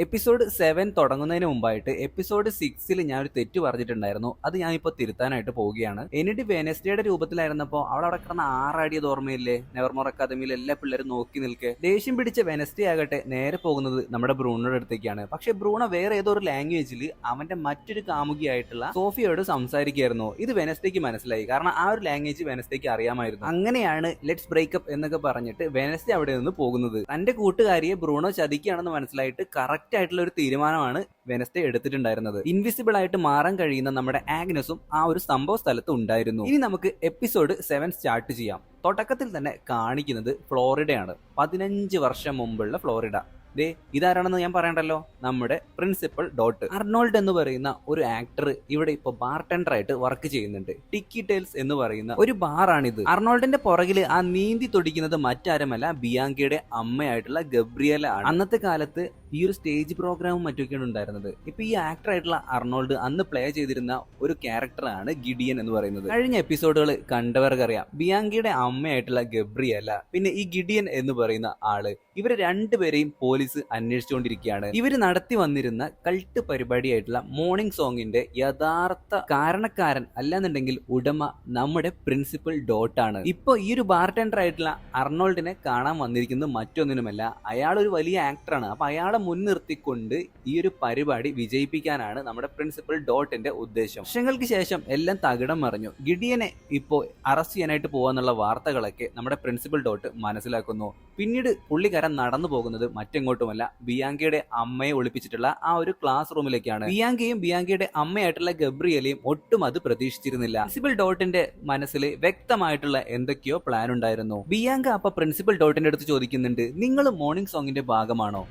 Episode 7 തുടങ്ങുന്നതിന് മുമ്പായിട്ട് episode 6 ഞാൻ ഒരു തെറ്റ് പറഞ്ഞിട്ടുണ്ടായിരുന്നു. അത് ഞാൻ ഇപ്പോൾ തിരുത്താനായിട്ട് പോവുകയാണ്. എന്നിട്ട് വെനസ്ഡേയുടെ രൂപത്തിലായിരുന്നപ്പോൾ അവൾ അവിടെ കിടന്ന ആറാടിയത് ഓർമ്മയില്ലേ? നെവർമോർ അക്കാദമിയിൽ എല്ലാ പിള്ളേരും നോക്കി നിൽക്കെ. ദേഷ്യം പിടിച്ച വെനസ്ഡേ ആകട്ടെ നേരെ പോകുന്നത് നമ്മുടെ ബ്രൂണോയുടെ അടുത്തേക്കാണ്. പക്ഷെ ബ്രൂണോ വേറെ ഏതോ ഒരു ലാംഗ്വേജിൽ അവന്റെ മറ്റൊരു കാമുകിയായിട്ടുള്ള സോഫിയോട് സംസാരിക്കുകയായിരുന്നു. ഇത് വെനസ്ഡേക്ക് മനസ്സിലായി, കാരണം ആ ഒരു ലാംഗ്വേജ് വെനസ്ഡേക്ക് അറിയാമായിരുന്നു. അങ്ങനെയാണ് ലെറ്റ്സ് ബ്രേക്കപ്പ് എന്നൊക്കെ പറഞ്ഞിട്ട് വെനസ്ഡേ അവിടെ നിന്ന് പോകുന്നത്. തന്റെ കൂട്ടുകാരിയെ ബ്രൂണോ ചതിക്കുകയാണെന്ന് മനസ്സിലായിട്ട് കറക്റ്റ് ആയിട്ടുള്ള ഒരു തീരുമാനമാണ് വെനസ്ഡേ എടുത്തിട്ടുണ്ടായിരുന്നത്. ഇൻവിസിബിൾ ആയിട്ട് മാറാൻ കഴിയുന്ന നമ്മുടെ ആഗ്നസും ആ ഒരു സംഭവ സ്ഥലത്ത് ഉണ്ടായിരുന്നു. ഇനി നമുക്ക് എപ്പിസോഡ് 7 സ്റ്റാർട്ട് ചെയ്യാം. തുടക്കത്തിൽ തന്നെ കാണിക്കുന്നത് ഫ്ലോറിഡയാണ്. 15 വർഷം മുമ്പുള്ള ഫ്ലോറിഡ. ദേ ഇതാരാണെന്ന് ഞാൻ പറയണ്ടല്ലോ, നമ്മുടെ പ്രിൻസിപ്പൽ ഡോട്ട്. അർണോൾഡ് എന്ന് പറയുന്ന ഒരു ആക്ടർ ഇവിടെ ഇപ്പൊ ബാർടെൻഡർ ആയിട്ട് വർക്ക് ചെയ്യുന്നുണ്ട്. ടിക്കി ടെയിൽസ് എന്ന് പറയുന്ന ഒരു ബാറാണിത്. അർണോൾഡിന്റെ പുറകില് ആ നീന്തി തുടിക്കുന്നത് മറ്റാരുമല്ല, ബിയാങ്കയുടെ അമ്മയായിട്ടുള്ള ഗബ്രിയല ആണ്. അന്നത്തെ കാലത്ത് ഈ ഒരു സ്റ്റേജ് പ്രോഗ്രാമും മറ്റൊക്കെയാണ് ഉണ്ടായിരുന്നത്. ഇപ്പൊ ഈ ആക്ടർ ആയിട്ടുള്ള അർണോൾഡ് അന്ന് പ്ലേ ചെയ്തിരുന്ന ഒരു ക്യാരക്ടറാണ് ഗിഡിയൻ എന്ന് പറയുന്നത്. കഴിഞ്ഞ എപ്പിസോഡുകൾ കണ്ടവർക്കറിയാം, ബിയാങ്കയുടെ അമ്മയായിട്ടുള്ള ഗബ്രിയല, പിന്നെ ഈ ഗിഡിയൻ എന്ന് പറയുന്ന ആള്, ഇവര് രണ്ടുപേരെയും പോലീസ് അന്വേഷിച്ചുകൊണ്ടിരിക്കുകയാണ്. ഇവര് നടത്തി വന്നിരുന്ന കൾട്ട് പരിപാടിയായിട്ടുള്ള മോർണിംഗ് സോങ്ങിന്റെ യഥാർത്ഥ കാരണക്കാരൻ അല്ലാന്നുണ്ടെങ്കിൽ ഉടമ നമ്മുടെ പ്രിൻസിപ്പൽ ഡോട്ടാണ്. ഇപ്പൊ ഈ ഒരു ബാർടെൻഡർ ആയിട്ടുള്ള അർണോൾഡിനെ കാണാൻ വന്നിരിക്കുന്നത് മറ്റൊന്നിനുമല്ല, അയാൾ ഒരു വലിയ ആക്ടറാണ്. അപ്പൊ അയാളെ മുൻനിർത്തിക്കൊണ്ട് ഈ ഒരു പരിപാടി വിജയിപ്പിക്കാനാണ് നമ്മുടെ പ്രിൻസിപ്പൽ ഡോട്ടിന്റെ ഉദ്ദേശം. വർഷങ്ങൾക്ക് ശേഷം എല്ലാം തകിടം മറിഞ്ഞു. ഗിഡിയനെ ഇപ്പോ അറസ്റ്റ് ചെയ്യാനായിട്ട് പോവാന്നുള്ള വാർത്തകളൊക്കെ നമ്മുടെ പ്രിൻസിപ്പൽ ഡോട്ട് മനസ്സിലാക്കുന്നു. പിന്നീട് പുള്ളിക്കാരൻ നടന്നു പോകുന്നത് മറ്റെങ്ങോട്ടുമല്ല, ബിയാങ്കയുടെ അമ്മയെ ഒളിപ്പിച്ചിട്ടുള്ള ആ ഒരു ക്ലാസ് റൂമിലേക്കാണ്. ബിയാങ്കയും ബിയാങ്കയുടെ അമ്മയായിട്ടുള്ള ഗബ്രിയലയും ഒട്ടും അത് പ്രതീക്ഷിച്ചിരുന്നില്ല. പ്രിൻസിപ്പൽ ഡോട്ടിന്റെ മനസ്സിൽ വ്യക്തമായിട്ടുള്ള എന്തൊക്കെയോ പ്ലാൻ ഉണ്ടായിരുന്നു. ബിയാങ്ക അപ്പൊ പ്രിൻസിപ്പൽ ഡോട്ടിന്റെ അടുത്ത് ചോദിക്കുന്നുണ്ട്, നിങ്ങൾ മോർണിംഗ് സോങ്ങിന്റെ ഭാഗമാണോ?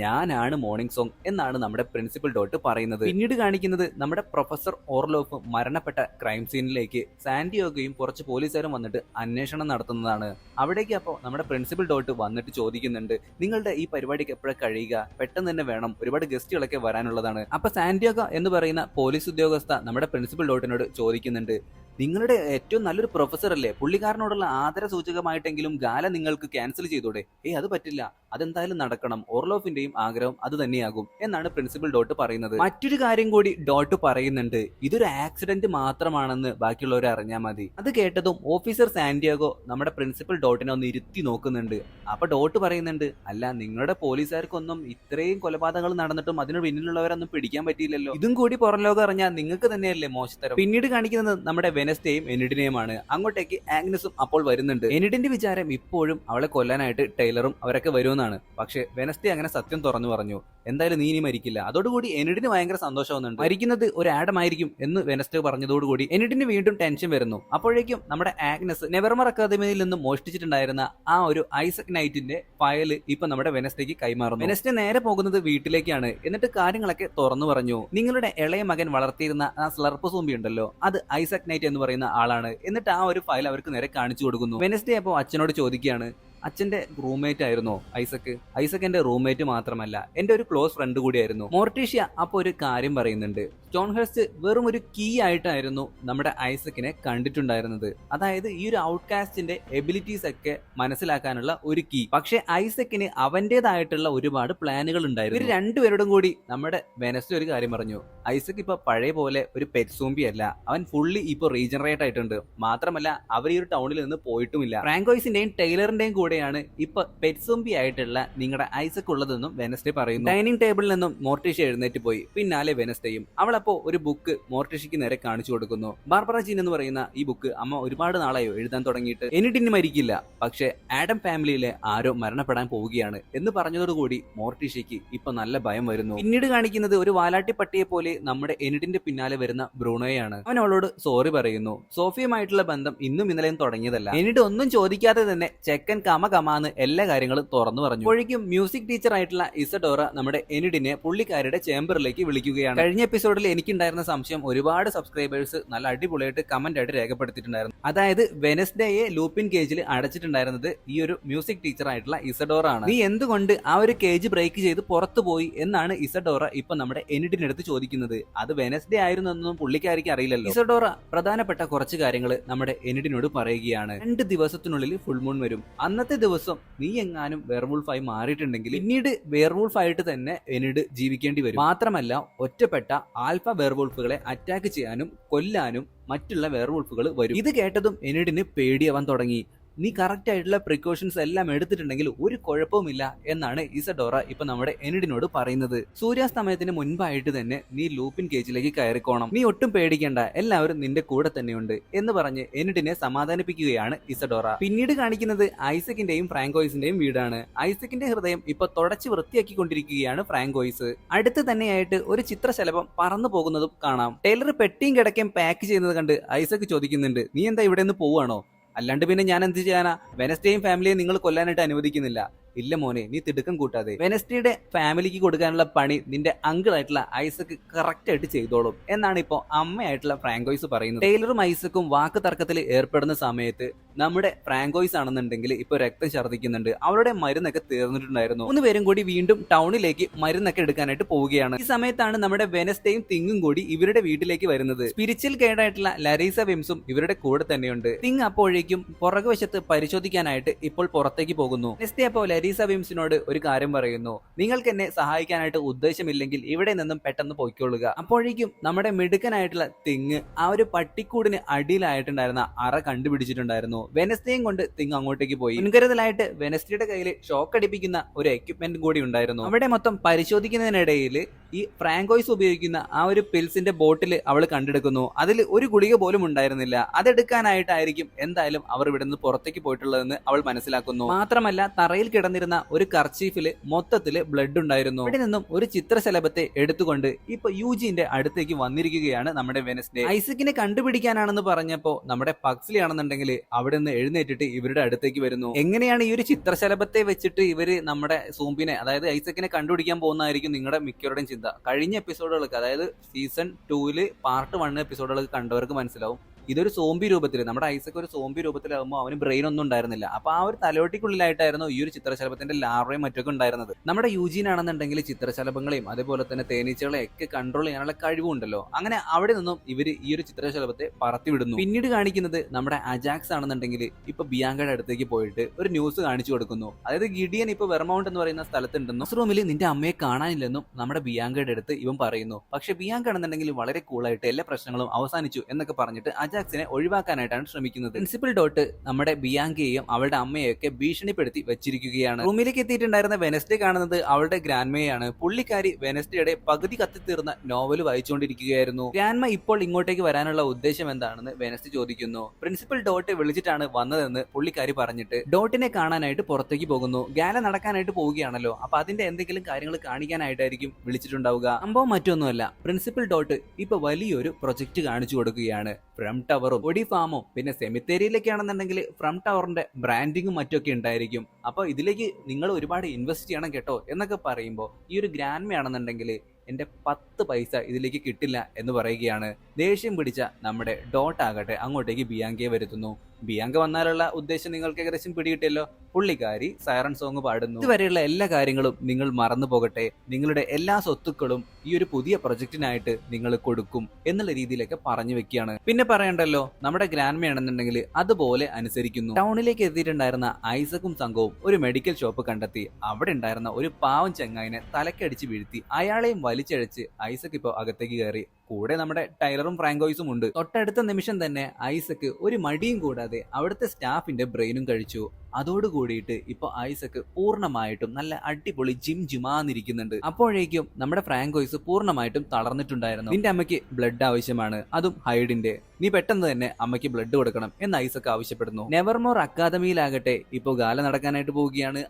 ഞാനാണ് മോർണിംഗ് സോങ് എന്നാണ് നമ്മുടെ പ്രിൻസിപ്പൽ ഡോട്ട് പറയുന്നത്. പിന്നീട് കാണിക്കുന്നത് നമ്മുടെ പ്രൊഫസർ ഓർലോഫ് മരണപ്പെട്ട ക്രൈം സീനിലേക്ക് സാന്റിയോഗയും കുറച്ച് പോലീസുകാരും വന്നിട്ട് അന്വേഷണം നടത്തുന്നതാണ്. അവിടേക്ക് അപ്പോൾ നമ്മുടെ പ്രിൻസിപ്പൽ ഡോട്ട് വന്നിട്ട് ചോദിക്കുന്നുണ്ട്, നിങ്ങളുടെ ഈ പരിപാടിക്ക് എപ്പോഴാണ് കഴിയുക? പെട്ടെന്ന് തന്നെ വേണം, ഒരുപാട് ഗസ്റ്റുകളൊക്കെ വരാനുള്ളതാണ്. അപ്പൊ സാന്റിയോഗ എന്ന് പറയുന്ന പോലീസ് ഉദ്യോഗസ്ഥ നമ്മുടെ പ്രിൻസിപ്പൽ ഡോട്ടിനോട് ചോദിക്കുന്നുണ്ട്, നിങ്ങളുടെ ഏറ്റവും നല്ലൊരു പ്രൊഫസർ അല്ലേ, പുള്ളിക്കാരനോടുള്ള ആദര സൂചകമായിട്ടെങ്കിലും ഗാല നിങ്ങൾക്ക് ക്യാൻസൽ ചെയ്തൂടെ? അത് പറ്റില്ല, അതെന്തായാലും നടക്കണം, ഓർലോഫിന്റെയും ആഗ്രഹം അത് തന്നെയാകും എന്നാണ് പ്രിൻസിപ്പൽ ഡോട്ട് പറയുന്നത്. മറ്റൊരു കാര്യം കൂടി ഡോട്ട് പറയുന്നുണ്ട്, ഇതൊരു ആക്സിഡന്റ് മാത്രമാണെന്ന് ബാക്കിയുള്ളവരെ അറിഞ്ഞാൽ മതി. അത് കേട്ടതും ഓഫീസർ സാന്റിയാഗോ നമ്മുടെ പ്രിൻസിപ്പൽ ഡോട്ടിനെ ഒന്ന് ഇരുത്തി നോക്കുന്നുണ്ട്. അപ്പൊ ഡോട്ട് പറയുന്നുണ്ട്, അല്ല നിങ്ങളുടെ പോലീസുകാർക്കൊന്നും ഇത്രയും കൊലപാതകങ്ങൾ നടന്നിട്ടും അതിന് പിന്നിലുള്ളവരൊന്നും പിടിക്കാൻ പറ്റിയില്ലല്ലോ, ഇതും കൂടി പുറം ലോകം അറിഞ്ഞാൽ നിങ്ങൾക്ക് തന്നെയല്ലേ മോശത്തരം. പിന്നീട് കാണിക്കുന്നത് നമ്മുടെ വെനസ്ഡേയും എനിഡിനെയുമാണ്. അങ്ങോട്ടേക്ക് ആഗ്നസും അപ്പോൾ വരുന്നുണ്ട്. എനിഡിന്റെ വിചാരം ഇപ്പോഴും അവളെ കൊല്ലാനായിട്ട് ടൈലറും അവരൊക്കെ വരുമെന്നാണ്. പക്ഷെ വെനസ്ഡേ അങ്ങനെ സത്യം തുറന്നു പറഞ്ഞു, എന്തായാലും നീ ഇനി മരിക്കില്ല. അതോടുകൂടി എനിഡിന് ഭയങ്കര സന്തോഷമാവുന്നുണ്ട്. മരിക്കുന്നത് ഒരു ആഡമായിരിക്കും എന്ന് വെനസ്ഡേ പറഞ്ഞതോടുകൂടി എനിഡിന് വീണ്ടും ടെൻഷൻ വരുന്നു. അപ്പോഴേക്കും നമ്മുടെ ആഗ്നസ് നെവർമോർ അക്കാദമിയിൽ നിന്ന് മോഷ്ടിച്ചിട്ടുണ്ടായിരുന്ന ആ ഒരു ഐസക് നൈറ്റിന്റെ ഫയൽ ഇപ്പൊ നമ്മുടെ വെനസ്ഡേക്ക് കൈമാറുന്നു. വെനസ്ഡേ നേരെ പോകുന്നത് വീട്ടിലേക്കാണ്. എന്നിട്ട് കാര്യങ്ങളൊക്കെ തുറന്നു പറഞ്ഞു. നിങ്ങളുടെ ഇളയ മകൻ വളർത്തിയിരുന്ന ആ സ്ലർപ്പ് സോംബി ഉണ്ടല്ലോ, അത് ഐസക് നൈറ്റ് എന്ന് പറയുന്ന ആളാണ്. എന്നിട്ട് ആ ഒരു ഫയൽ അവർക്ക് നേരെ കാണിച്ചു കൊടുക്കുന്നു. വെനസ്ഡേ അപ്പോൾ അച്ഛനോട് ചോദിക്കുകയാണ്, അച്ഛന്റെ റൂംമേറ്റ് ആയിരുന്നോ ഐസക്? ഐസക് എന്റെ റൂംമേറ്റ് മാത്രമല്ല, എന്റെ ഒരു ക്ലോസ് ഫ്രണ്ട് കൂടിയായിരുന്നു. മോർട്ടീഷ്യ അപ്പൊ ഒരു കാര്യം പറയുന്നുണ്ട്, സ്റ്റോൺഹെർസ്റ്റ് വെറും ഒരു കീ ആയിട്ടായിരുന്നു നമ്മുടെ ഐസക്കിനെ കണ്ടിട്ടുണ്ടായിരുന്നത്. അതായത് ഈ ഒരു ഔട്ട്കാസ്റ്റിന്റെ എബിലിറ്റീസ് ഒക്കെ മനസ്സിലാക്കാനുള്ള ഒരു കീ. പക്ഷെ ഐസക്കിന് അവന്റേതായിട്ടുള്ള ഒരുപാട് പ്ലാനുകൾ ഉണ്ടായിരുന്നു. ഇവർ രണ്ടുപേരോടും കൂടി നമ്മുടെ വെനസ്ഡേ ഒരു കാര്യം പറഞ്ഞു, ഐസക് ഇപ്പൊ പഴയ പോലെ ഒരു പെറ്റ് സോംബി അല്ല, അവൻ ഫുള്ളി ഇപ്പൊ റീജനറേറ്റ് ആയിട്ടുണ്ട്. മാത്രമല്ല അവർ ഈ ഒരു ടൗണിൽ നിന്ന് പോയിട്ടുമില്ല. ഫ്രാങ്കോയിസിന്റെയും ടൈലറിന്റെയും കൂടെയാണ് ഇപ്പൊ പെറ്റ് സോംബി ആയിട്ടുള്ള നിങ്ങളുടെ ഐസക് ഉള്ളതെന്നും വെനസ്ഡേ പറയുന്നു. ഡൈനിങ് ടേബിളിൽ നിന്നും മോർട്ടീഷ്യ എഴുന്നേറ്റ് പോയി. പിന്നാലെ വെനസ്ഡേയും. അവളപ്പോ ഒരു ബുക്ക് മോർട്ടീഷ്യക്ക് നേരെ കാണിച്ചു കൊടുക്കുന്നു. ബാർബറ ജീൻ എന്ന് പറയുന്ന ഈ ബുക്ക് അമ്മ ഒരുപാട് നാളായോ എഴുതാൻ തുടങ്ങിയിട്ട്. എനിഡിന് മരിക്കില്ല, പക്ഷെ ആഡം ഫാമിലിയിലെ ആരോ മരണപ്പെടാൻ പോവുകയാണ് എന്ന് പറഞ്ഞതോടുകൂടി മോർട്ടീഷ്യക്ക് ഇപ്പൊ നല്ല ഭയം വരുന്നു. പിന്നീട് കാണിക്കുന്നത് ഒരു വാലാട്ടി പട്ടിയെ പോലെ നമ്മുടെ എനിഡിന്റെ പിന്നാലെ വരുന്ന ബ്രൂണോയാണ്. അവൻ അവളോട് സോറി പറയുന്നു. സോഫിയുമായിട്ടുള്ള ബന്ധം ഇന്നും ഇന്നലെയും തുടങ്ങിയതല്ല. എനിഡ് ഒന്നും ചോദിക്കാതെ തന്നെ ചെക്കൻ കമാന്ന് എല്ലാ കാര്യങ്ങളും തുറന്നു പറഞ്ഞു. അപ്പോഴേക്കും മ്യൂസിക് ടീച്ചർ ആയിട്ടുള്ള ഇസഡോറ നമ്മുടെ എനിഡിനെ പുള്ളിക്കാരുടെ ചേംബറിലേക്ക് വിളിക്കുകയാണ്. കഴിഞ്ഞ എപ്പിസോഡിൽ എനിക്കുണ്ടായിരുന്ന സംശയം ഒരുപാട് സബ്സ്ക്രൈബേഴ്സ് നല്ല അടിപൊളിയായിട്ട് കമന്റ് ആയിട്ട് രേഖപ്പെടുത്തിയിട്ടുണ്ടായിരുന്നു. അതായത് വെനസ്ഡേയെ ലൂപ്പിൻ കേജിൽ അടച്ചിട്ടുണ്ടായിരുന്നത് ഈ ഒരു മ്യൂസിക് ടീച്ചർ ആയിട്ടുള്ള ഇസഡോറ ആണ്. നീ എന്തുകൊണ്ട് ആ ഒരു കേജ് ബ്രേക്ക് ചെയ്ത് പുറത്തു പോയി എന്നാണ് ഇസഡോറ ഇപ്പൊ നമ്മുടെ എനിഡിനടുത്ത് ചോദിക്കുന്നത്. അത് വെനസ്ഡേ ആയിരുന്നു എന്നൊന്നും പുള്ളിക്കാരിക്ക് അറിയില്ലല്ലോ. ഇസഡോറ പ്രധാനപ്പെട്ട കുറച്ച് കാര്യങ്ങൾ നമ്മുടെ എനിഡിനോട് പറയുകയാണ്. 2 ദിവസത്തിനുള്ളിൽ ഫുൾ മൂൺ വരും. അന്നത്തെ ദിവസം നീ എങ്ങാനും വെയർവൂൾഫായി മാറിയിട്ടുണ്ടെങ്കിൽ പിന്നീട് വെയർവൂൾഫായിട്ട് തന്നെ എനിഡ് ജീവിക്കേണ്ടി വരും. മാത്രമല്ല ഒറ്റപ്പെട്ട ആൽഫ വെയർവൂൾഫുകളെ അറ്റാക്ക് ചെയ്യാനും കൊല്ലാനും മറ്റുള്ള വെയർവൂൾഫുകൾ വരും. ഇത് കേട്ടതും എനിഡിന് പേടിയാവാൻ തുടങ്ങി. നീ കറക്റ്റ് ആയിട്ടുള്ള പ്രിക്കോഷൻസ് എല്ലാം എടുത്തിട്ടുണ്ടെങ്കിൽ ഒരു കുഴപ്പവുമില്ല എന്നാണ് ഇസഡോറ ഇപ്പൊ നമ്മുടെ എനിഡിനോട് പറയുന്നത്. സൂര്യാസ്തമയത്തിന് മുൻപായിട്ട് തന്നെ നീ ലൂപ്പിൻ കേജിലേക്ക് കയറിക്കോണം. നീ ഒട്ടും പേടിക്കേണ്ട, എല്ലാവരും നിന്റെ കൂടെ തന്നെയുണ്ട് എന്ന് പറഞ്ഞ് എനിഡിനെ സമാധാനിപ്പിക്കുകയാണ് ഇസഡോറ. പിന്നീട് കാണിക്കുന്നത് ഐസക്കിന്റെയും ഫ്രാങ്കോയിസിന്റെയും വീടാണ്. ഐസക്കിന്റെ ഹൃദയം ഇപ്പൊ തുടച്ച് വൃത്തിയാക്കിക്കൊണ്ടിരിക്കുകയാണ് ഫ്രാങ്കോയിസ്. അടുത്ത് തന്നെയായിട്ട് ഒരു ചിത്രശലഭം പറന്നു പോകുന്നതും കാണാം. ടൈലർ പെട്ടിയും കിടക്കയും പാക്ക് ചെയ്യുന്നത് കണ്ട് ഐസക്ക് ചോദിക്കുന്നുണ്ട്, നീ എന്താ ഇവിടെ നിന്ന് പോവാണോ? അല്ലാണ്ട് പിന്നെ ഞാൻ എന്ത് ചെയ്യാനാ? വെനസ്ഡേയും ഫാമിലിയെ നിങ്ങൾ കൊല്ലാനായിട്ട് അനുവദിക്കുന്നില്ല. ഇല്ല മോനെ, നീ തിടുക്കം കൂട്ടാതെ. വെനസ്ഡേയുടെ ഫാമിലിക്ക് കൊടുക്കാനുള്ള പണി നിന്റെ അങ്കിൾ ആയിട്ടുള്ള ഐസക്ക് കറക്റ്റ് ആയിട്ട് ചെയ്തോളും എന്നാണ് ഇപ്പോ അമ്മയായിട്ടുള്ള ഫ്രാങ്കോയിസ് പറയുന്നത്. ടൈലറും ഐസക്കും വാക്ക് തർക്കത്തിൽ ഏർപ്പെടുന്ന സമയത്ത് നമ്മുടെ ഫ്രാങ്കോയിസ് ആണെന്നുണ്ടെങ്കിൽ ഇപ്പൊ രക്തം ഛർദ്ദിക്കുന്നുണ്ട്. അവരുടെ മരുന്നൊക്കെ തീർന്നിട്ടുണ്ടായിരുന്നു. 3 പേരും കൂടി വീണ്ടും ടൗണിലേക്ക് മരുന്നൊക്കെ എടുക്കാനായിട്ട് പോവുകയാണ്. ഈ സമയത്താണ് നമ്മുടെ വെനസ്ഡേയും തിങ്ങും കൂടി ഇവരുടെ വീട്ടിലേക്ക് വരുന്നത്. സ്പിരിച്വൽ ഗൈഡായിട്ടുള്ള ലരീസ വിംസും ഇവരുടെ കൂടെ തന്നെയുണ്ട്. തിങ് അപ്പോഴേക്കും പുറകുവശത്ത് പരിശോധിക്കാനായിട്ട് ഇപ്പോൾ പുറത്തേക്ക് പോകുന്നു. വെനസ്ഡേ അപ്പോൾ ലരീസ വിംസിനോട് ഒരു കാര്യം പറയുന്നു, നിങ്ങൾക്ക് എന്നെ സഹായിക്കാനായിട്ട് ഉദ്ദേശമില്ലെങ്കിൽ ഇവിടെ നിന്നും പെട്ടെന്ന് പൊയ്ക്കൊള്ളുക. അപ്പോഴേക്കും നമ്മുടെ മിടുക്കനായിട്ടുള്ള തിങ് ആ ഒരു പട്ടിക്കൂടിന് അടിയിലായിട്ടുണ്ടായിരുന്ന അറ കണ്ടുപിടിച്ചിട്ടുണ്ടായിരുന്നു. വെനസ്ഡേയും കൊണ്ട് തിങ് അങ്ങോട്ടേക്ക് പോയി. മുൻകരുതലായിട്ട് വെനസ്ഡേയുടെ കയ്യിൽ ഷോക്ക് അടിപ്പിക്കുന്ന ഒരു എക്യുപ്മെന്റ് കൂടി ഉണ്ടായിരുന്നു. അവിടെ മൊത്തം പരിശോധിക്കുന്നതിനിടയിൽ ഈ ഫ്രാങ്കോയിസ് ഉപയോഗിക്കുന്ന ആ ഒരു പിൽസിന്റെ ബോട്ടിൽ അവൾ കണ്ടെടുക്കുന്നു. അതിൽ ഒരു ഗുളിക പോലും ഉണ്ടായിരുന്നില്ല. അതെടുക്കാനായിട്ടായിരിക്കും എന്തായാലും അവർ ഇവിടെ നിന്ന് പുറത്തേക്ക് പോയിട്ടുള്ളതെന്ന് അവൾ മനസ്സിലാക്കുന്നു. മാത്രമല്ല തറയിൽ കിടന്നിരുന്ന ഒരു കർച്ചീഫില് മൊത്തത്തില് ബ്ലഡ് ഉണ്ടായിരുന്നു. ഇവിടെ നിന്നും ഒരു ചിത്രശലഭത്തെ എടുത്തുകൊണ്ട് ഇപ്പൊ യൂജിന്റെ അടുത്തേക്ക് വന്നിരിക്കുകയാണ് നമ്മുടെ വെനസ്ഡേ. ഐസക്കിനെ കണ്ടുപിടിക്കാനാണെന്ന് പറഞ്ഞപ്പോ നമ്മുടെ പക്സ്ലി ആണെന്നുണ്ടെങ്കിൽ അവിടെ നിന്ന് എഴുന്നേറ്റിട്ട് ഇവരുടെ അടുത്തേക്ക് വരുന്നു. എങ്ങനെയാണ് ഈ ഒരു ചിത്രശലഭത്തെ വെച്ചിട്ട് ഇവര് നമ്മുടെ സൂംബിനെ, അതായത് ഐസക്കിനെ കണ്ടുപിടിക്കാൻ പോകുന്നതായിരിക്കും നിങ്ങളുടെ മിക്കവരുടെയും ചിന്ത. കഴിഞ്ഞ എപ്പിസോഡുകൾക്ക്, അതായത് സീസൺ 2 പാർട്ട് 1 എപ്പിസോഡുകൾക്ക് കണ്ടവർക്ക് മനസ്സിലാവും, ഇതൊരു സോംബി രൂപത്തിൽ, നമ്മുടെ ഐസക്ക് ഒരു സോംബി രൂപത്തിലാകുമ്പോൾ അവന് ബ്രെയിൻ ഒന്നും ഉണ്ടായിരുന്നില്ല. അപ്പൊ ആ ഒരു തലോട്ടിക്കുള്ളിലായിട്ടായിരുന്നു ഈ ഒരു ചിത്രശലഭത്തിന്റെ ലാർവയും മറ്റൊക്കെ ഉണ്ടായിരുന്നത്. നമ്മുടെ യൂജീൻ ആണെന്നുണ്ടെങ്കിൽ ചിത്രശലഭങ്ങളെയും അതേപോലെ തന്നെ തേനീച്ചകളെയും ഒക്കെ കൺട്രോൾ ചെയ്യാനുള്ള കഴിവുണ്ടല്ലോ. അങ്ങനെ അവിടെ നിന്നും ഇവര് ഈ ഒരു ചിത്രശലഭത്തെ പറത്തിവിടുന്നു. പിന്നീട് കാണിക്കുന്നത് നമ്മുടെ അജാക്സ് ആണെന്നുണ്ടെങ്കിൽ ഇപ്പൊ ബിയാങ്കയുടെ അടുത്തേക്ക് പോയിട്ട് ഒരു ന്യൂസ് കാണിച്ചു കൊടുക്കുന്നു. അതായത് ഗിഡിയൻ ഇപ്പൊ വെർമൗണ്ട് എന്ന് പറയുന്ന സ്ഥലത്തുണ്ടെന്നും റൂമിൽ നിന്റെ അമ്മയെ കാണാനില്ലെന്നും നമ്മുടെ ബിയാങ്കയുടെ അടുത്ത് ഇവൻ പറയുന്നു. പക്ഷെ ബിയാങ്ക ആണെന്നുണ്ടെങ്കിൽ വളരെ കൂളായിട്ട് എല്ലാ പ്രശ്നങ്ങളും അവസാനിച്ചു എന്നൊക്കെ പറഞ്ഞിട്ട് അജാക്സിനെ ഒഴിവാക്കാനായിട്ടാണ് ശ്രമിക്കുന്നത്. പ്രിൻസിപ്പൽ ഡോട്ട് നമ്മുടെ ബിയാങ്കയെയും അവളുടെ അമ്മയെയൊക്കെ ഭീഷണിപ്പെടുത്തി വെച്ചിരിക്കുകയാണ്. റൂമിലേക്ക് എത്തിയിട്ടുണ്ടായിരുന്ന വെനസ്ഡേ കാണുന്നത് അവളുടെ ഗ്രാൻഡ്മയാണ്. പുള്ളിക്കാരി വെനസ്ഡേയുടെ പകുതി കത്തിത്തീർന്ന നോവൽ വായിച്ചുകൊണ്ടിരിക്കുകയായിരുന്നു. ഗ്രാൻഡ്മ ഇപ്പോൾ ഇങ്ങോട്ടേക്ക് വരാനുള്ള ഉദ്ദേശം എന്താണെന്ന് വെനസ്ഡേ ചോദിക്കുന്നു. പ്രിൻസിപ്പൽ ഡോട്ട് വിളിച്ചിട്ടാണ് വന്നതെന്ന് പുള്ളിക്കാരി പറഞ്ഞിട്ട് ഡോട്ടിനെ കാണാനായിട്ട് പുറത്തേക്ക് പോകുന്നു. ഗാല നടക്കാനായിട്ട് പോവുകയാണല്ലോ, അപ്പൊ അതിന്റെ എന്തെങ്കിലും കാര്യങ്ങൾ കാണിക്കാനായിട്ടായിരിക്കും വിളിച്ചിട്ടുണ്ടാവുക. സംഭവം മറ്റൊന്നുമല്ല, പ്രിൻസിപ്പൽ ഡോട്ട് ഇപ്പൊ വലിയൊരു പ്രൊജക്ട് കാണിച്ചു കൊടുക്കുകയാണ്. ഫ്രം ടവറും ഒഡി ഫാമും പിന്നെ സെമിത്തേരിയിലൊക്കെ ആണെന്നുണ്ടെങ്കിൽ ഫ്രം ടവറിന്റെ ബ്രാൻഡിങ്ങും മറ്റൊക്കെ ഉണ്ടായിരിക്കും. അപ്പൊ ഇതിലേക്ക് നിങ്ങൾ ഒരുപാട് ഇൻവെസ്റ്റ് ചെയ്യണം കേട്ടോ എന്നൊക്കെ പറയുമ്പോൾ ഈ ഒരു ഗ്രാൻഡ്മ ആണെന്നുണ്ടെങ്കിൽ എന്റെ 10 പൈസ ഇതിലേക്ക് കിട്ടില്ല എന്ന് പറയുകയാണ്. ദേഷ്യം പിടിച്ച നമ്മുടെ ഡോട്ട് ആകട്ടെ അങ്ങോട്ടേക്ക് ബിയാങ്കയെ വരുത്തുന്നു. ബിയാങ്ക വന്നാലുള്ള ഉദ്ദേശം നിങ്ങൾക്ക് ഏകദേശം പിടികിട്ടിയല്ലോ. പുള്ളിക്കാരി സൈറൺ സോങ് പാടുന്നു. ഇതുവരെയുള്ള എല്ലാ കാര്യങ്ങളും നിങ്ങൾ മറന്നു പോകട്ടെ, നിങ്ങളുടെ എല്ലാ സ്വത്തുക്കളും ഈ ഒരു പുതിയ പ്രൊജക്ടിനായിട്ട് നിങ്ങൾ കൊടുക്കും എന്നുള്ള രീതിയിലൊക്കെ പറഞ്ഞു വെക്കുകയാണ്. പിന്നെ പറയണ്ടല്ലോ, നമ്മുടെ ഗ്രാൻഡ്മ ആണെന്നുണ്ടെങ്കിൽ അതുപോലെ അനുസരിക്കുന്നു. ടൗണിലേക്ക് എത്തിയിട്ടുണ്ടായിരുന്ന ഐസക്കും സംഘവും ഒരു മെഡിക്കൽ ഷോപ്പ് കണ്ടെത്തി. അവിടെ ഉണ്ടായിരുന്ന ഒരു പാവം ചെങ്ങായിനെ തലക്കടിച്ച് വീഴ്ത്തി അയാളെയും വലിച്ചഴച്ച് ഐസക് ഇപ്പോൾ അകത്തേക്ക് കയറി. കൂടെ നമ്മുടെ ടൈലറും ഫ്രാങ്കോയിസും ഉണ്ട്. തൊട്ടടുത്ത നിമിഷം തന്നെ ഐസക്ക് ഒരു മടിയും കൂടാതെ അവിടുത്തെ സ്റ്റാഫിന്റെ ബ്രെയിനും കഴിച്ചു. അതോടുകൂടിയിട്ട് ഇപ്പൊ ഐസക്ക് പൂർണ്ണമായിട്ടും നല്ല അടിപൊളി ജിമാന്നിരിക്കുന്നുണ്ട്. അപ്പോഴേക്കും നമ്മുടെ ഫ്രാങ്കോയിസ് പൂർണ്ണമായിട്ടും തളർന്നിട്ടുണ്ടായിരുന്നു. നിന്റെ അമ്മയ്ക്ക് ബ്ലഡ് ആവശ്യമാണ്, അതും ഹൈഡിന്റെ. നീ പെട്ടെന്ന് തന്നെ അമ്മയ്ക്ക് ബ്ലഡ് കൊടുക്കണം എന്ന് ഐസക്ക് ആവശ്യപ്പെടുന്നു. നെവർമോർ അക്കാദമിയിലാകട്ടെ ഇപ്പൊ ഗാല നടക്കാനായിട്ട് പോവുകയാണ്.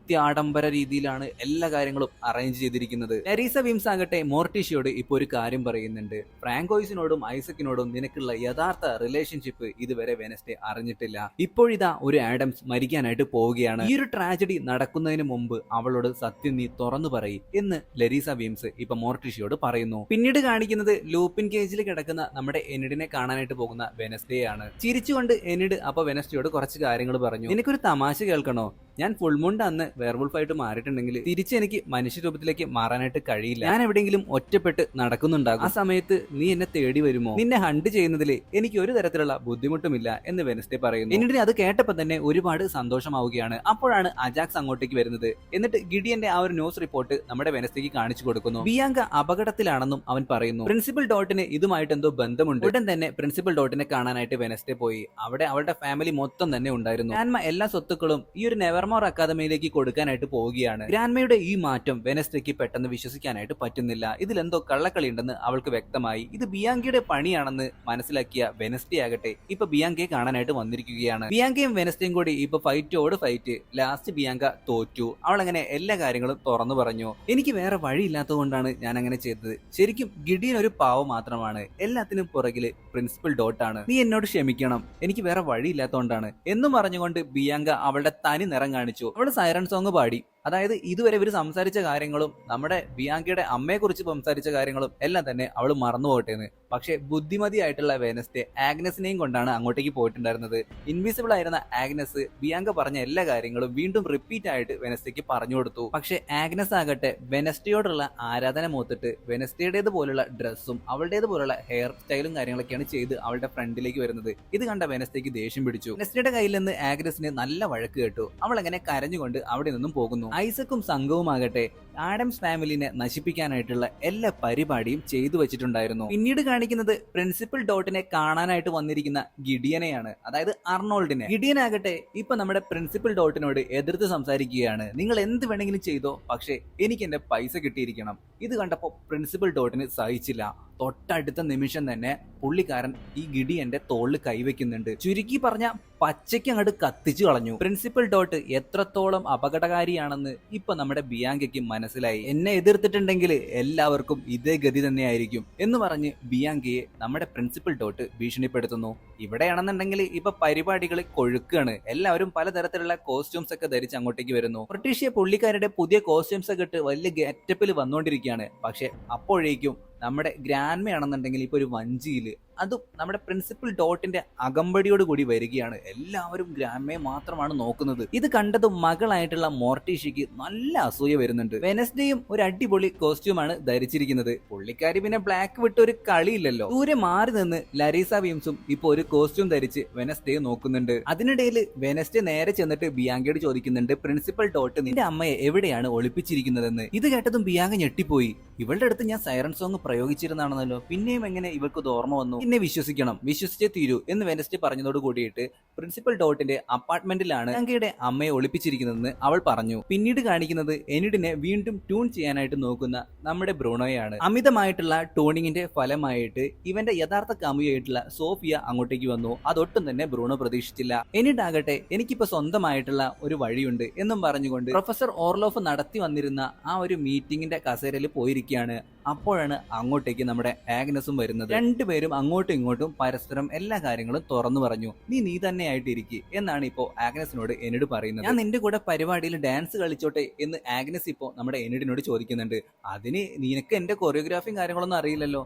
അത്യാഡംബര രീതിയിലാണ് എല്ലാ കാര്യങ്ങളും അറേഞ്ച് ചെയ്തിരിക്കുന്നത്. ലെരീസ വിംസ് ആകട്ടെ മോർട്ടീഷ്യയോട് ഇപ്പൊ ഒരു കാര്യം പറയുന്നുണ്ട്. ഫ്രാങ്കോയിസിനോടും ഐസക്കിനോടും നിനക്കുള്ള യഥാർത്ഥ റിലേഷൻഷിപ്പ് ഇതുവരെ വെനസ്ഡേ അറിഞ്ഞിട്ടില്ല. ഇപ്പോഴിതാ ഒരു ആഡംസ് മരിക്കാനായിട്ട് പോവുകയാണ്. ഈ ഒരു ട്രാജഡി നടക്കുന്നതിന് മുമ്പ് അവളോട് സത്യം നീ തുറന്നു പറയും എന്ന് ലെരീസ വിംസ് ഇപ്പൊ മോർട്ടീഷ്യയോട് പറയുന്നു. പിന്നീട് കാണിക്കുന്നത് ലൂപ്പിൻ കേജിൽ കിടക്കുന്ന നമ്മുടെ എനിഡിനെ കാണാനായിട്ട് പോകുന്ന വെനസ്ഡേ ആണ്. ചിരിച്ചുകൊണ്ട് എനിഡ് അപ്പൊ വെനസ്ഡേയോട് കുറച്ച് കാര്യങ്ങൾ പറഞ്ഞു. നിനക്കൊരു തമാശ കേൾക്കണോ? ഞാൻ ഫുൾമുണ്ട് അന്ന് വേർവുൾഫായിട്ട് മാറിയിട്ടുണ്ടെങ്കിൽ തിരിച്ച് എനിക്ക് മനുഷ്യരൂപത്തിലേക്ക് മാറാനായിട്ട് കഴിയില്ല. ഞാൻ എവിടെയെങ്കിലും ഒറ്റപ്പെട്ട് നടക്കുന്നുണ്ടാകും. ആ സമയത്ത് നീ എന്നെ തേടി വരുമോ? നിന്നെ ഹണ്ട് ചെയ്യുന്നതിൽ എനിക്ക് ഒരു തരത്തിലുള്ള ബുദ്ധിമുട്ടുമില്ല എന്ന് വെനസ്ഡേ പറയുന്നു. എന്നിട്ട് അത് കേട്ടപ്പോൾ തന്നെ ഒരുപാട് സന്തോഷമാവുകയാണ്. അപ്പോഴാണ് അജാക്സ് അങ്ങോട്ടേക്ക് വരുന്നത്. എന്നിട്ട് ഗിഡിയന്റെ ആ ഒരു ന്യൂസ് റിപ്പോർട്ട് നമ്മുടെ വെനസ്ഡേക്ക് കാണിച്ചു കൊടുക്കുന്നു. ബിയാങ്ക അപകടത്തിലാണെന്നും അവൻ പറയുന്നു. പ്രിൻസിപ്പൽ ഡോട്ടിന് ഇതുമായിട്ട് എന്തോ ബന്ധമുണ്ട്. ഉടൻ തന്നെ പ്രിൻസിപ്പൽ ഡോട്ടിനെ കാണാനായിട്ട് വെനസ്ഡേ പോയി. അവിടെ അവളുടെ ഫാമിലി മൊത്തം തന്നെ ഉണ്ടായിരുന്നു. ഗ്രാൻമ എല്ലാ സ്വത്തുക്കളും ഈ ഒരു നെവർമോർ അക്കാദമിയിലേക്ക് കൊടുക്കാനായിട്ട് പോവുകയാണ്. ഗ്രാൻമയുടെ ഈ മാറ്റം വെനസ്ഡേക്ക് പെട്ടെന്ന് വിശ്വസിക്കാനായിട്ട് പറ്റുന്നില്ല. ഇതിലെന്തോ കള്ളക്കളി ഉണ്ടെന്ന് അവൾക്ക് വ്യക്തമായി. ഇത് ബിയാങ്കയുടെ പണിയാണെന്ന് മനസ്സിലാക്കിയ വെനസ്ഡേ ആകട്ടെ ഇപ്പൊ ബിയാങ്കയെ കാണാനായിട്ട് വന്നിരിക്കുകയാണ്. ബിയാങ്കയും വെനസ്ഡേയും കൂടി ഇപ്പൊ ഫൈറ്റോട് ഫൈറ്റ്. ലാസ്റ്റ് ബിയാങ്ക തോറ്റു. അവൾ അങ്ങനെ എല്ലാ കാര്യങ്ങളും തുറന്നു പറഞ്ഞു. എനിക്ക് വേറെ വഴിയില്ലാത്തതുകൊണ്ടാണ് ഞാൻ അങ്ങനെ ചെയ്തത്. ശരിക്കും ഗിഡിയൻ ഒരു പാവം മാത്രമാണ്. എല്ലാത്തിനും പുറകില് പ്രിൻസിപ്പൽ ഡോട്ടാണ്. നീ എന്നോട് ക്ഷമിക്കണം, എനിക്ക് വേറെ വഴിയില്ലാത്തതുകൊണ്ടാണ് എന്നും പറഞ്ഞുകൊണ്ട് ബിയാങ്ക അവളുടെ തനി നിറം കാണിച്ചു. അവള് സൈറൺ സോങ് പാടി. അതായത് ഇതുവരെ ഇവർ സംസാരിച്ച കാര്യങ്ങളും നമ്മുടെ ബിയാങ്കയുടെ അമ്മയെ കുറിച്ച് സംസാരിച്ച കാര്യങ്ങളും എല്ലാം തന്നെ അവൾ മറന്നു പോകട്ടെന്ന്. പക്ഷെ ബുദ്ധിമതിയായിട്ടുള്ള വെനസ്ഡേ ആഗ്നസിനെയും കൊണ്ടാണ് അങ്ങോട്ടേക്ക് പോയിട്ടുണ്ടായിരുന്നത്. ഇൻവിസിബിൾ ആയിരുന്ന ആഗ്നസ് ബിയാങ്ക പറഞ്ഞ എല്ലാ കാര്യങ്ങളും വീണ്ടും റിപ്പീറ്റ് ആയിട്ട് വെനസ്ഡേക്ക് പറഞ്ഞു കൊടുത്തു. പക്ഷെ ആഗ്നസ് ആകട്ടെ വെനസ്ഡേയോടുള്ള ആരാധന മൂത്തിട്ട് വെനസ്ഡേയുടേത് പോലുള്ള ഡ്രസ്സും അവളുടേത് പോലുള്ള ഹെയർ സ്റ്റൈലും കാര്യങ്ങളൊക്കെയാണ് ചെയ്ത് അവളുടെ ഫ്രണ്ടിലേക്ക് വരുന്നത്. ഇത് കണ്ട വെനസ്ഡേക്ക് ദേഷ്യം പിടിച്ചു. വെനസ്ഡേയുടെ കയ്യിൽ നിന്ന് ആഗ്നസിന് നല്ല വഴക്ക് കേട്ടു. അവൾ അങ്ങനെ കരഞ്ഞുകൊണ്ട് അവിടെ നിന്നും പോകുന്നു. ഐസക്കും സംഘവുമാകട്ടെ ആഡംസ് ഫാമിലിനെ നശിപ്പിക്കാനായിട്ടുള്ള എല്ലാ പരിപാടിയും ചെയ്തു വെച്ചിട്ടുണ്ടായിരുന്നു. പിന്നീട് കാണിക്കുന്നത് പ്രിൻസിപ്പൽ ഡോട്ടിനെ കാണാനായിട്ട് വന്നിരിക്കുന്ന ഗിഡിയനെയാണ്, അതായത് അർണോൾഡിനെ. ഗിഡിയൻ ആകട്ടെ ഇപ്പൊ നമ്മുടെ പ്രിൻസിപ്പൽ ഡോട്ടിനോട് എതിർത്ത് സംസാരിക്കുകയാണ്. നിങ്ങൾ എന്ത് വേണമെങ്കിലും ചെയ്തോ, പക്ഷേ എനിക്ക് എന്റെ പൈസ കിട്ടിയിരിക്കണം. ഇത് കണ്ടപ്പോ പ്രിൻസിപ്പൽ ഡോട്ടിന് സഹിച്ചില്ല. തൊട്ടടുത്ത നിമിഷം തന്നെ പുള്ളിക്കാരൻ ഈ ഗിഡിയന്റെ തോളിൽ കൈവയ്ക്കുന്നുണ്ട്. ചുരുക്കി പറഞ്ഞ പച്ചയ്ക്ക് അങ്ങോട്ട് കത്തിച്ചു കളഞ്ഞു. പ്രിൻസിപ്പൽ ഡോട്ട് എത്രത്തോളം അപകടകാരിയാണെന്ന് ഇപ്പൊ നമ്മുടെ ബിയാങ്കയ്ക്ക് മനസ്സിലായി. എന്നെ എതിർത്തിട്ടുണ്ടെങ്കിൽ എല്ലാവർക്കും ഇതേ ഗതി തന്നെയായിരിക്കും എന്ന് പറഞ്ഞ് ബിയാങ്കയെ നമ്മുടെ പ്രിൻസിപ്പൽ ഡോട്ട് ഭീഷണിപ്പെടുത്തുന്നു. ഇവിടെയാണെന്നുണ്ടെങ്കിൽ ഇപ്പൊ പരിപാടികൾ കൊഴുക്കാണ്. എല്ലാവരും പലതരത്തിലുള്ള കോസ്റ്റ്യൂംസ് ഒക്കെ ധരിച്ച് അങ്ങോട്ടേക്ക് വരുന്നു. ബ്രിട്ടീഷ് പുള്ളിക്കാരുടെ പുതിയ കോസ്റ്റ്യൂംസ് ഒക്കെ ഇട്ട് വലിയ ഗെറ്റപ്പിൽ വന്നുകൊണ്ടിരിക്കുകയാണ്. പക്ഷെ അപ്പോഴേക്കും നമ്മുടെ ഗ്രാൻമയാണെന്നുണ്ടെങ്കിൽ ഇപ്പൊ ഒരു വഞ്ചിയില്, അതും നമ്മുടെ പ്രിൻസിപ്പൽ ഡോട്ടിന്റെ അകമ്പടിയോട് കൂടി വരികയാണ്. എല്ലാവരും ഗ്രാൻമയെ മാത്രമാണ് നോക്കുന്നത്. ഇത് കണ്ടതും മകളായിട്ടുള്ള മോർട്ടീഷ്യക്ക് നല്ല അസൂയ വരുന്നുണ്ട്. വെനസ്ഡേയും ഒരു അടിപൊളി കോസ്റ്റ്യൂമാണ് ധരിച്ചിരിക്കുന്നത്. പുള്ളിക്കാരി പിന്നെ ബ്ലാക്ക് വിട്ട് ഒരു കളിയില്ലല്ലോ. ദൂരെ മാറി നിന്ന് ലരീസ വിംസും ഇപ്പൊ ഒരു കോസ്റ്റ്യൂം ധരിച്ച് വെനസ്ഡേ നോക്കുന്നുണ്ട്. അതിനിടയിൽ വെനസ്ഡേ നേരെ ചെന്നിട്ട് ബിയാങ്കയോട് ചോദിക്കുന്നുണ്ട്, പ്രിൻസിപ്പൽ ഡോട്ട് നിന്റെ അമ്മയെ എവിടെയാണ് ഒളിപ്പിച്ചിരിക്കുന്നതെന്ന്. ഇത് കേട്ടതും ബിയാങ്ക ഞെട്ടിപ്പോയി. ഇവളുടെ അടുത്ത് ഞാൻ സൈറൺ സോങ് പ്രയോഗിച്ചിരുന്നാണെന്നല്ലോ, പിന്നെയും എങ്ങനെ ഇവൾക്ക് ഇത് ഓർമ്മ വന്നു? എന്നെ വിശ്വസിക്കണം, വിശ്വസിച്ചേ തീരൂ എന്ന് വെനസ്ഡേ പറഞ്ഞതോട് കൂടിയിട്ട് പ്രിൻസിപ്പൽ ഡോട്ടിന്റെ അപ്പാർട്ട്മെന്റിലാണ് ബിയാങ്കയുടെ അമ്മയെ ഒളിപ്പിച്ചിരിക്കുന്നതെന്ന് അവൾ പറഞ്ഞു. പിന്നീട് കാണിക്കുന്നത് എനിഡിനെ വീണ്ടും ട്യൂൺ ചെയ്യാനായിട്ട് നോക്കുന്ന നമ്മുടെ ബ്രൂണോയാണ്. അമിതമായിട്ടുള്ള ട്യൂണിങ്ങിന്റെ ഫലമായിട്ട് ഇവന്റെ യഥാർത്ഥ കാമുകയായിട്ടുള്ള സോഫിയ അങ്ങോട്ടേക്ക് വന്നു. അതൊട്ടും തന്നെ ബ്രൂണോ പ്രതീക്ഷിച്ചില്ല. എനിഡാകട്ടെ എനിക്കിപ്പോ സ്വന്തമായിട്ടുള്ള ഒരു വഴിയുണ്ട് എന്നും പറഞ്ഞുകൊണ്ട് പ്രൊഫസർ ഓർലോഫ് നടത്തി വന്നിരുന്ന ആ ഒരു മീറ്റിംഗിന്റെ കസേരയിൽ പോയിരിക്കുകയാണ്. അപ്പോഴാണ് അങ്ങോട്ടേക്ക് നമ്മുടെ ആഗ്നസും വരുന്നത്. രണ്ടുപേരും അങ്ങോട്ടും ഇങ്ങോട്ടും പരസ്പരം എല്ലാ കാര്യങ്ങളും തുറന്നു പറഞ്ഞു. നീ തന്നെ ആയിട്ടിരിക്കുക എന്നാണ് ഇപ്പോ ആഗ്നസിനോട് എനിഡ് പറയുന്നത്. ഞാൻ നിന്റെ കൂടെ പരിപാടിയിൽ ഡാൻസ് കളിച്ചോട്ടെ എന്ന് ആഗ്നസ് ഇപ്പോ നമ്മുടെ എനിഡിനോട് ചോദിക്കുന്നുണ്ട്. അതിന് നിനക്ക് എന്റെ കൊറിയോഗ്രാഫിയും കാര്യങ്ങളൊന്നും അറിയില്ലല്ലോ.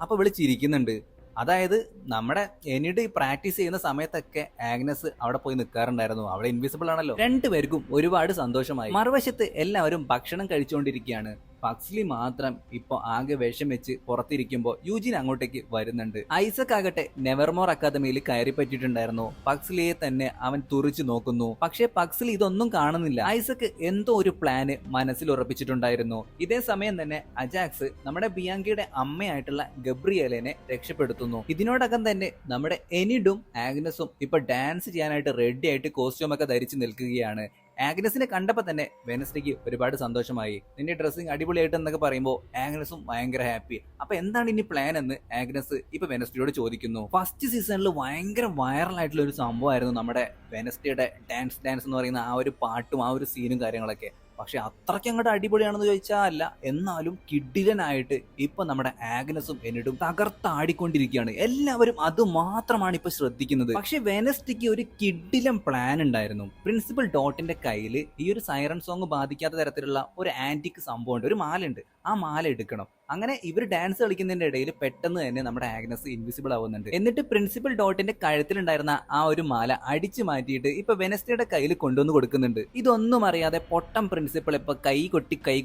അപ്പൊ വിളിച്ചിരിക്കുന്നുണ്ട്. അതായത് നമ്മുടെ എനിഡ് പ്രാക്ടീസ് ചെയ്യുന്ന സമയത്തൊക്കെ ആഗ്നസ് അവിടെ പോയി നിൽക്കാറുണ്ടായിരുന്നു. അവിടെ ഇൻവിസിബിൾ ആണല്ലോ. രണ്ടുപേർക്കും ഒരുപാട് സന്തോഷമായി. മറുവശത്ത് എല്ലാവരും ഭക്ഷണം കഴിച്ചുകൊണ്ടിരിക്കുകയാണ്. പക്സ്ലി മാത്രം ഇപ്പൊ ആകെ വിഷം വെച്ച് പുറത്തിരിക്കുമ്പോ യൂജിൻ അങ്ങോട്ടേക്ക് വരുന്നുണ്ട്. ഐസക് ആകട്ടെ നെവർമോർ അക്കാദമിയിൽ കയറി പറ്റിയിട്ടുണ്ടായിരുന്നു. പക്സ്ലിയെ തന്നെ അവൻ തുറിച്ചു നോക്കുന്നു. പക്ഷെ പക്സ്ലി ഇതൊന്നും കാണുന്നില്ല. ഐസക് എന്തോ ഒരു പ്ലാന് മനസ്സിൽ ഉറപ്പിച്ചിട്ടുണ്ടായിരുന്നു. ഇതേ സമയം തന്നെ അജാക്സ് നമ്മുടെ ബിയാങ്കയുടെ അമ്മയായിട്ടുള്ള ഗബ്രിയേലിനെ രക്ഷപ്പെടുത്തുന്നു. ഇതിനോടകം തന്നെ നമ്മുടെ എനിഡും ആഗ്നസും ഇപ്പൊ ഡാൻസ് ചെയ്യാനായിട്ട് റെഡി ആയിട്ട് കോസ്റ്റ്യൂം ഒക്കെ ധരിച്ച് നിൽക്കുകയാണ്. ആഗ്നസിനെ കണ്ടപ്പോ തന്നെ വെനസ്ഡേക്ക് ഒരുപാട് സന്തോഷമായി. നിന്റെ ഡ്രസ്സിങ് അടിപൊളിയായിട്ട് എന്നൊക്കെ പറയുമ്പോൾ ആഗ്നസും ഭയങ്കര ഹാപ്പി. അപ്പൊ എന്താണ് ഇനി പ്ലാൻ എന്ന് ആഗ്നസ് ഇപ്പൊ വെനസ്ഡേയോട് ചോദിക്കുന്നു. ഫസ്റ്റ് സീസണിൽ ഭയങ്കര വൈറൽ ആയിട്ടുള്ള ഒരു സംഭവമായിരുന്നു നമ്മുടെ വെനസ്ഡേയുടെ ഡാൻസ് എന്ന് പറയുന്ന ആ ഒരു പാട്ടും ആ ഒരു സീനും കാര്യങ്ങളൊക്കെ. പക്ഷെ അത്രയ്ക്ക് അങ്ങോട്ട് അടിപൊളിയാണെന്ന് ചോദിച്ചാൽ അല്ല, എന്നാലും കിഡിലനായിട്ട് ഇപ്പൊ നമ്മുടെ ആഗ്നസും എന്നിട്ടും തകർത്താടിക്കൊണ്ടിരിക്കുകയാണ്. എല്ലാവരും അത് മാത്രമാണ് ഇപ്പൊ ശ്രദ്ധിക്കുന്നത്. പക്ഷെ വെനസ്ഡേക്ക് ഒരു കിഡിലൻ പ്ലാൻ ഉണ്ടായിരുന്നു. പ്രിൻസിപ്പൽ ഡോട്ടിന്റെ കയ്യിൽ ഈ ഒരു സൈറൺ സോങ് ബാധിക്കാത്ത തരത്തിലുള്ള ഒരു ആന്റിക് സംഭവമുണ്ട്, ഒരു മാലുണ്ട്. ആ മാല എടുക്കണം. അങ്ങനെ ഇവർ ഡാൻസ് കളിക്കുന്നതിന്റെ ഇടയിൽ പെട്ടെന്ന് തന്നെ നമ്മുടെ ആഗ്നസ് ഇൻവിസിബിൾ ആവുന്നുണ്ട്. എന്നിട്ട് പ്രിൻസിപ്പൽ ഡോട്ടിന്റെ കഴുത്തിലുണ്ടായിരുന്ന ആ ഒരു മാല അടിച്ചു മാറ്റിയിട്ട് ഇപ്പൊ വെനസ്ഡേയുടെ കയ്യിൽ കൊണ്ടുവന്ന് കൊടുക്കുന്നുണ്ട്. ഇതൊന്നും അറിയാതെ പൊട്ടം പ്രിൻസിപ്പൽ ഇപ്പൊ കൈ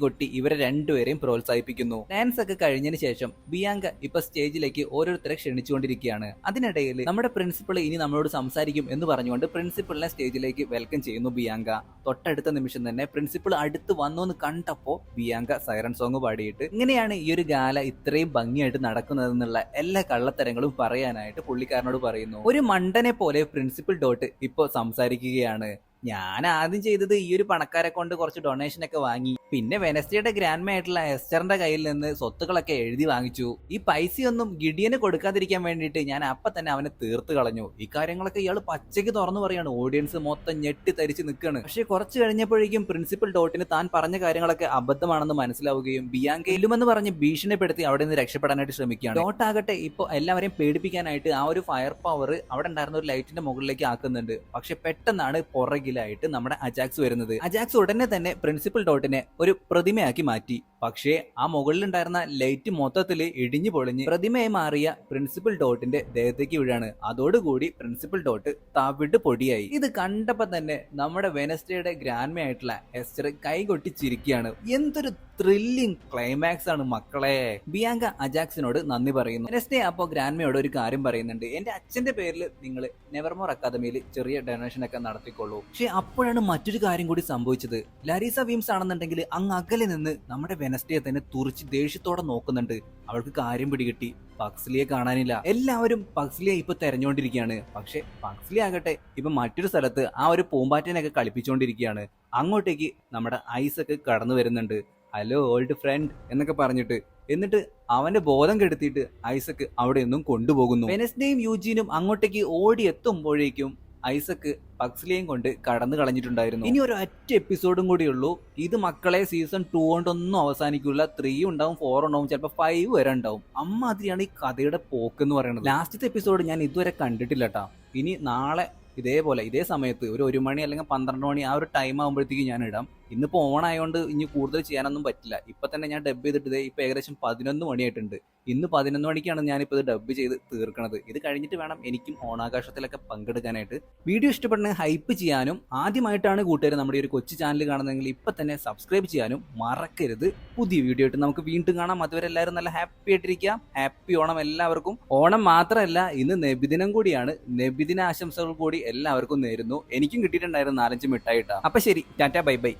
കൊട്ടി ഇവരെ രണ്ടുപേരെയും പ്രോത്സാഹിപ്പിക്കുന്നു. ഡാൻസ് ഒക്കെ കഴിഞ്ഞതിന് ശേഷം ബിയാങ്ക ഇപ്പൊ സ്റ്റേജിലേക്ക് ഓരോരുത്തരെ ക്ഷണിച്ചുകൊണ്ടിരിക്കുകയാണ്. അതിനിടയിൽ നമ്മുടെ പ്രിൻസിപ്പൾ ഇനി നമ്മളോട് സംസാരിക്കും എന്ന് പറഞ്ഞുകൊണ്ട് പ്രിൻസിപ്പളിനെ സ്റ്റേജിലേക്ക് വെൽക്കം ചെയ്യുന്നു ബിയാങ്ക. തൊട്ടടുത്ത നിമിഷം തന്നെ പ്രിൻസിപ്പൾ അടുത്ത് വന്നു എന്ന് കണ്ടപ്പോ ബിയാങ്ക സൈറൺ സോങ് പാടിയിട്ട് ഇങ്ങനെയാണ് ഈ ഒരു ഗാല ഇത്രയും ഭംഗിയായിട്ട് നടക്കുന്നതെന്നുള്ള എല്ലാ കള്ളത്തരങ്ങളും പറയാനായിട്ട് പുള്ളിക്കാരനോട് പറയുന്നു. ഒരു മണ്ടനെ പോലെ പ്രിൻസിപ്പൽ ഡോട്ട് ഇപ്പൊ സംസാരിക്കുകയാണ്. ഞാൻ ആദ്യം ചെയ്തത് ഈ ഒരു പണക്കാരെ കൊണ്ട് കുറച്ച് ഡൊണേഷൻ ഒക്കെ വാങ്ങി, പിന്നെ വെനസ്ഡേയുടെ ഗ്രാൻഡ് ആയിട്ടുള്ള എസ്റ്ററിന്റെ കയ്യിൽ നിന്ന് സ്വത്തുക്കളൊക്കെ എഴുതി വാങ്ങിച്ചു. ഈ പൈസയൊന്നും ഗിഡിയന് കൊടുക്കാതിരിക്കാൻ വേണ്ടിയിട്ട് ഞാൻ അപ്പൊ തന്നെ അവനെ തീർത്ത് കളഞ്ഞു. ഈ കാര്യങ്ങളൊക്കെ ഇയാൾ പച്ചയ്ക്ക് തുറന്നു പറയാണ്. ഓഡിയൻസ് മൊത്തം ഞെട്ടി തരിച്ച് നിൽക്കുകയാണ്. പക്ഷെ കുറച്ച് കഴിഞ്ഞപ്പോഴേക്കും പ്രിൻസിപ്പൽ ഡോട്ടിന് താൻ പറഞ്ഞ കാര്യങ്ങളൊക്കെ അബദ്ധമാണെന്ന് മനസ്സിലാവുകയും ബിയാങ്ക ഇല്ലുമെന്ന് പറഞ്ഞ് ഭീഷണിപ്പെടുത്തി അവിടെ നിന്ന് രക്ഷപ്പെടാനായിട്ട് ശ്രമിക്കുകയാണ്. ഡോട്ട് ആകട്ടെ ഇപ്പൊ എല്ലാവരെയും പേടിപ്പിക്കാനായിട്ട് ആ ഒരു ഫയർ പവർ അവിടെ ഉണ്ടായിരുന്ന ഒരു ലൈറ്റിന്റെ മുകളിലേക്ക് ആക്കുന്നുണ്ട്. പക്ഷെ പെട്ടെന്നാണ് പുറകിലായിട്ട് നമ്മുടെ അജാക്സ് വരുന്നത്. അജാക്സ് ഉടനെ തന്നെ പ്രിൻസിപ്പൽ ഡോട്ടിനെ ഒരു പ്രതിമയാക്കി മാറ്റി. പക്ഷേ ആ മുകളിലുണ്ടായിരുന്ന ലൈറ്റ് മൊത്തത്തിൽ ഇടിഞ്ഞു പൊളിഞ്ഞ് പ്രതിമയായി മാറിയ പ്രിൻസിപ്പൽ ഡോട്ടിന്റെ ദേഹത്തേക്ക് വീഴാണ്. അതോടുകൂടി പ്രിൻസിപ്പൽ ഡോട്ട് തവിട് പൊടിയായി. ഇത് കണ്ടപ്പോ തന്നെ നമ്മുടെ വെനസ്ഡേയുടെ ഗ്രാൻഡ് ആയിട്ടുള്ള എസ്റ്റർ കൈകൊട്ടി ചിരിക്കുകയാണ്. എന്തൊരു ത്രില്ലിംഗ് ക്ലൈമാക്സ് ആണ് മക്കളെ. ബിയാങ്ക അജാക്സിനോട് നന്ദി പറയുന്നു. വെനസ്ഡേ അപ്പോ ഗ്രാൻഡ്മയോട് ഒരു കാര്യം പറയുന്നുണ്ട്. എന്റെ അച്ഛന്റെ പേരിൽ നിങ്ങൾ നെവർമോർ അക്കാദമിയിൽ ചെറിയ ഡൊണേഷൻ ഒക്കെ നടത്തിക്കൊള്ളൂ. പക്ഷെ അപ്പോഴാണ് മറ്റൊരു കാര്യം കൂടി സംഭവിച്ചത്. ലാരീസ വീംസ് ആണെന്നുണ്ടെങ്കിൽ അങ്ങ് അകലെ നിന്ന് നമ്മുടെ വെനസ്ഡേ തന്നെ തുറിച്ച് ദേഷ്യത്തോടെ നോക്കുന്നുണ്ട്. അവൾക്ക് കാര്യം പിടികിട്ടി. പക്സ്ലിയെ കാണാനില്ല. എല്ലാവരും പക്സ്ലിയെ ഇപ്പൊ തെരഞ്ഞുകൊണ്ടിരിക്കുകയാണ്. പക്ഷെ പക്സ്ലി ആകട്ടെ ഇപ്പൊ മറ്റൊരു സ്ഥലത്ത് ആ ഒരു പൂമ്പാറ്റനൊക്കെ കളിപ്പിച്ചുകൊണ്ടിരിക്കുകയാണ്. അങ്ങോട്ടേക്ക് നമ്മുടെ ഐസക്ക് കടന്നു വരുന്നുണ്ട്. ഹലോ ഓൾഡ് ഫ്രണ്ട് എന്നൊക്കെ പറഞ്ഞിട്ട്. എന്നിട്ട് അവന്റെ ബോധം കെടുത്തിയിട്ട് ഐസക്ക് അവിടെ നിന്നും കൊണ്ടുപോകുന്നു. വെനസ്ഡേയും യൂജീനും അങ്ങോട്ടേക്ക് ഓടി എത്തുമ്പോഴേക്കും ഐസക്ക് പക്സ്ലിയെയും കൊണ്ട് കടന്നു കളഞ്ഞിട്ടുണ്ടായിരുന്നു. ഇനി ഒരു ഒറ്റ എപ്പിസോഡും കൂടി ഉള്ളൂ. ഇത് മക്കളെ സീസൺ 2 കൊണ്ടൊന്നും അവസാനിക്കില്ല. 3 ഉണ്ടാവും, 4 ഉണ്ടാവും, ചിലപ്പോൾ 5 വരെ ഉണ്ടാവും. അമ്മാതിരിയാണ് ഈ കഥയുടെ പോക്ക് എന്ന് പറയുന്നത്. ലാസ്റ്റത്തെ എപ്പിസോഡ് ഞാൻ ഇതുവരെ കണ്ടിട്ടില്ല കേട്ടോ. ഇനി നാളെ ഇതേപോലെ ഇതേ സമയത്ത് ഒരു 1 മണി അല്ലെങ്കിൽ 12 മണി ആ ഒരു ടൈം ആകുമ്പോഴത്തേക്ക് ഞാൻ ഇടാം. ഇന്നിപ്പോ ഓണായതുകൊണ്ട് ഇനി കൂടുതൽ ചെയ്യാനൊന്നും പറ്റില്ല. ഇപ്പൊ തന്നെ ഞാൻ ഡബ് ചെയ്തിട്ട് ഇപ്പൊ ഏകദേശം 11 മണിയായിട്ടുണ്ട്. ഇന്ന് 11 മണിക്കാണ് ഞാനിപ്പോൾ ഇത് ഡബ് ചെയ്ത് തീർക്കണത്. ഇത് കഴിഞ്ഞിട്ട് വേണം എനിക്കും ഓണാഘോഷത്തിലൊക്കെ പങ്കെടുക്കാനായിട്ട്. വീഡിയോ ഇഷ്ടപ്പെടുന്ന ഹൈപ്പ് ചെയ്യാനും ആദ്യമായിട്ടാണ് കൂട്ടുകാർ നമ്മുടെ ഈ ഒരു കൊച്ചു ചാനൽ കാണുന്നതെങ്കിൽ ഇപ്പൊ തന്നെ സബ്സ്ക്രൈബ് ചെയ്യാനും മറക്കരുത്. പുതിയ വീഡിയോ ആയിട്ട് നമുക്ക് വീണ്ടും കാണാം. അതുവരെ എല്ലാവരും നല്ല ഹാപ്പി ആയിട്ടിരിക്കാം. ഹാപ്പി ഓണം എല്ലാവർക്കും. ഓണം മാത്രമല്ല, ഇന്ന് നബിദിനം കൂടിയാണ്. നബിദിന ആശംസകൾ കൂടി എല്ലാവർക്കും നേരുന്നു. എനിക്കും കിട്ടിയിട്ടുണ്ടായിരുന്നു 4-5 മിഠായിട്ടാ. അപ്പൊ ശരി, ടാറ്റ ബൈ ബൈ.